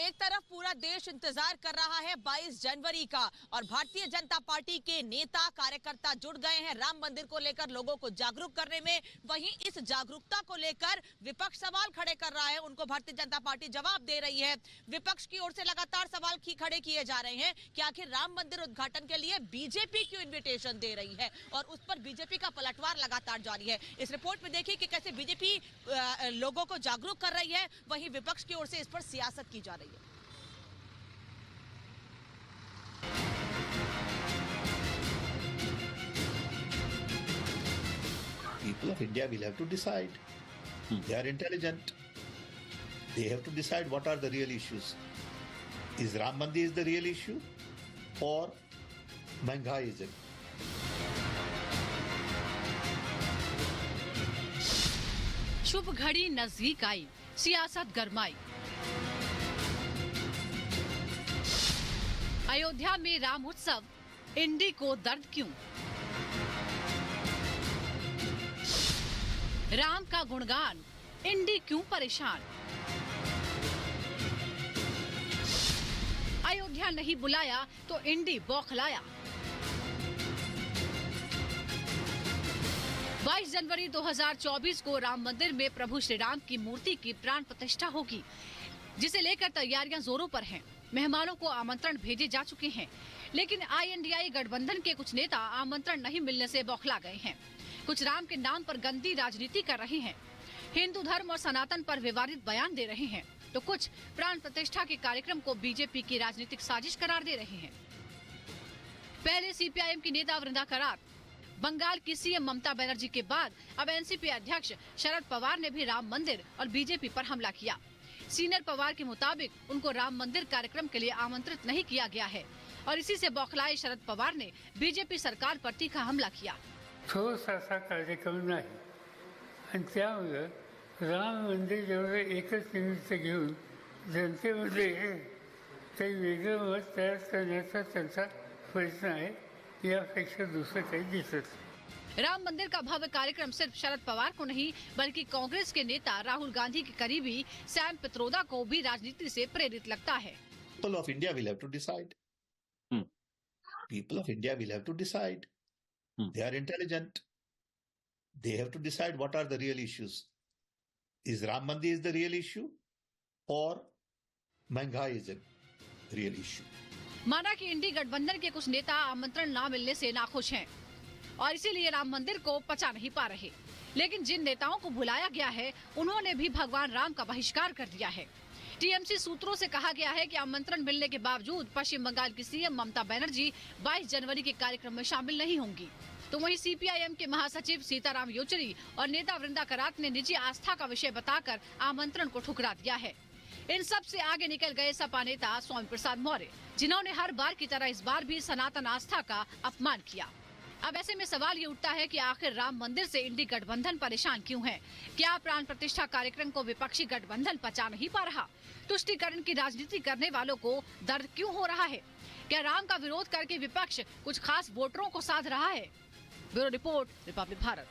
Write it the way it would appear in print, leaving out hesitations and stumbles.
एक तरफ पूरा देश इंतजार कर रहा है 22 जनवरी का और भारतीय जनता पार्टी के नेता कार्यकर्ता जुट गए हैं राम मंदिर को लेकर लोगों को जागरूक करने में। वहीं इस जागरूकता को लेकर विपक्ष सवाल खड़े कर रहा है, उनको भारतीय जनता पार्टी जवाब दे रही है। विपक्ष की ओर से लगातार सवाल खड़े किए जा रहे हैं कि आखिर राम मंदिर उद्घाटन के लिए बीजेपी क्यों इन्विटेशन दे रही है और उस पर बीजेपी का पलटवार लगातार जारी है। इस रिपोर्ट में देखिए कि कैसे बीजेपी लोगों को जागरूक कर रही है, वहीं विपक्ष की ओर से इस पर सियासत की जा रही है। People of India will have to decide. They are intelligent. They have to decide what are the real issues. Is Ram Mandir the real issue or Mahanga is it? शुभ घड़ी नजदीक आई, सियासत गरमाई। अयोध्या में राम उत्सव, इंडी को दर्द क्यों? राम का गुणगान, इंडी क्यों परेशान? अयोध्या नहीं बुलाया तो इंडी बौखलाया। 22 जनवरी 2024 को राम मंदिर में प्रभु श्री राम की मूर्ति की प्राण प्रतिष्ठा होगी, जिसे लेकर तैयारियां जोरों पर हैं। मेहमानों को आमंत्रण भेजे जा चुके हैं, लेकिन INDI गठबंधन के कुछ नेता आमंत्रण नहीं मिलने से बौखला गए हैं। कुछ राम के नाम पर गंदी राजनीति कर रहे हैं, हिंदू धर्म और सनातन पर विवादित बयान दे रहे हैं, तो कुछ प्राण प्रतिष्ठा के कार्यक्रम को बीजेपी की राजनीतिक साजिश करार दे रहे हैं। पहले CPIM की नेता वृंदा करार, बंगाल की CM ममता बनर्जी के बाद अब NCP अध्यक्ष शरद पवार ने भी राम मंदिर और बीजेपी पर हमला किया। सीनियर पवार के मुताबिक उनको राम मंदिर कार्यक्रम के लिए आमंत्रित नहीं किया गया है और इसी से बौखलाए शरद पवार ने बीजेपी सरकार पर तीखा हमला किया। ठोस असा कार्यक्रम नाही आणि त्यामुळे राम मंदिर जेवढे एकच निमित्त घेऊन जनतेमध्ये काही वेगळं मत तयार करण्याचा त्यांचा प्रयत्न आहे, यापेक्षा दुसरं काही दिसत नाही। राम मंदिर का भव्य कार्यक्रम सिर्फ शरद पवार को नहीं बल्कि कांग्रेस के नेता राहुल गांधी के करीबी सैम पित्रोदा को भी राजनीति से प्रेरित लगता है। People of India will have to decide. People of India will have to decide. They are intelligent. They have to decide what are the real issues. Is Ram Mandir the real issue or Mahanga is the real issue? माना कि इंडी गठबंधन के कुछ नेता आमंत्रण न मिलने से नाखुश हैं और इसीलिए राम मंदिर को पचा नहीं पा रहे, लेकिन जिन नेताओं को बुलाया गया है उन्होंने भी भगवान राम का बहिष्कार कर दिया है। TMC सूत्रों से कहा गया है कि आमंत्रण मिलने के बावजूद पश्चिम बंगाल की CM ममता बनर्जी 22 जनवरी के कार्यक्रम में शामिल नहीं होंगी, तो वहीं CPIM के महासचिव सीताराम येचुरी और नेता वृंदा करात ने निजी आस्था का विषय बताकर आमंत्रण को ठुकरा दिया है। इन सब से आगे निकल गए सपा नेता स्वामी प्रसाद मौर्य, जिन्होंने हर बार की तरह इस बार भी सनातन आस्था का अपमान किया। अब ऐसे में सवाल ये उठता है कि आखिर राम मंदिर से इंडी गठबंधन परेशान क्यों है? क्या प्राण प्रतिष्ठा कार्यक्रम को विपक्षी गठबंधन पचा नहीं पा रहा? तुष्टीकरण की राजनीति करने वालों को दर्द क्यों हो रहा है? क्या राम का विरोध करके विपक्ष कुछ खास वोटरों को साध रहा है? Bureau report, Republic Bharat.